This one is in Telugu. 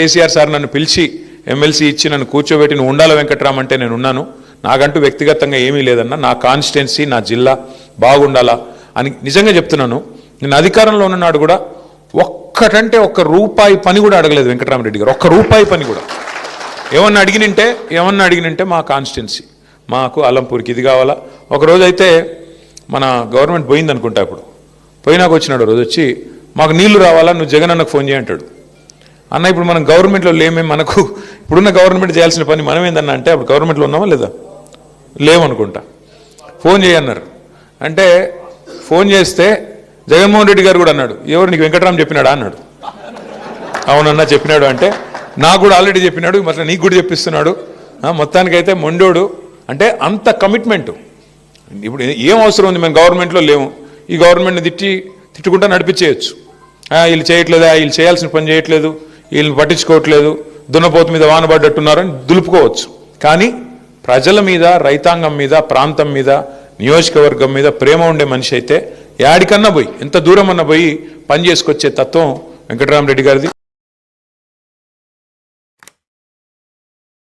కేసీఆర్ సార్ నన్ను పిలిచి ఎమ్మెల్సీ ఇచ్చి నన్ను కూర్చోబెట్టి నువ్వు ఉండాలి వెంకట్రామ్ అంటే నేను ఉన్నాను, నాకంటూ వ్యక్తిగతంగా ఏమీ లేదన్నా, నా కాన్స్టిట్యున్సీ నా జిల్లా బాగుండాలా అని నిజంగా చెప్తున్నాను. నేను అధికారంలో ఉన్ననాడు కూడా ఒక్కటంటే ఒక్క రూపాయి పని కూడా అడగలేదు వెంకటరామరెడ్డి గారు, ఒక్క రూపాయి పని కూడా. ఏమన్నా అడిగినంటే మా కాన్స్టిట్యున్సీ మాకు అలంపూర్కి ఇది కావాలా. ఒకరోజు అయితే మన గవర్నమెంట్ పోయింది అనుకుంటా, ఇప్పుడు పోయినాక వచ్చినాడు రోజు వచ్చి మాకు నీళ్లు రావాలా, నువ్వు జగన్ అన్నకు ఫోన్ చేయంటాడు. అన్న ఇప్పుడు మనం గవర్నమెంట్లో లేమే, మనకు ఇప్పుడున్న గవర్నమెంట్ చేయాల్సిన పని మనం ఏందన్నా అంటే అప్పుడు గవర్నమెంట్లో ఉన్నామా లేదా, లేవనుకుంటా. ఫోన్ చేయన్నారు అంటే ఫోన్ చేస్తే జగన్మోహన్ రెడ్డి గారు కూడా అన్నాడు, ఎవరు నీకు వెంకటరామ్ చెప్పినాడా అన్నాడు. అవునన్నా చెప్పినాడు అంటే నాకు కూడా ఆల్రెడీ చెప్పినాడు, మరి నీకు కూడా చెప్పిస్తున్నాడు. మొత్తానికైతే మొండోడు అంటే అంత కమిట్మెంటు. ఇప్పుడు ఏం అవసరం ఉంది, మేము గవర్నమెంట్లో లేము, ఈ గవర్నమెంట్ని తిట్టుకుంటా నడిపించేయచ్చు. వీళ్ళు చేయట్లేదా, వీళ్ళు చేయాల్సిన పని చేయట్లేదు, వీళ్ళని పట్టించుకోవట్లేదు, దున్నపోతు మీద వానబడ్డట్టున్నారని దులుపుకోవచ్చు. కానీ ప్రజల మీద, రైతాంగం మీద, ప్రాంతం మీద, నియోజకవర్గం మీద ప్రేమ ఉండే మనిషి అయితే యాడికన్నా పోయి ఎంత దూరం అన్నా పోయి పని చేసుకొచ్చే తత్వం వెంకటరామరెడ్డి గారిది.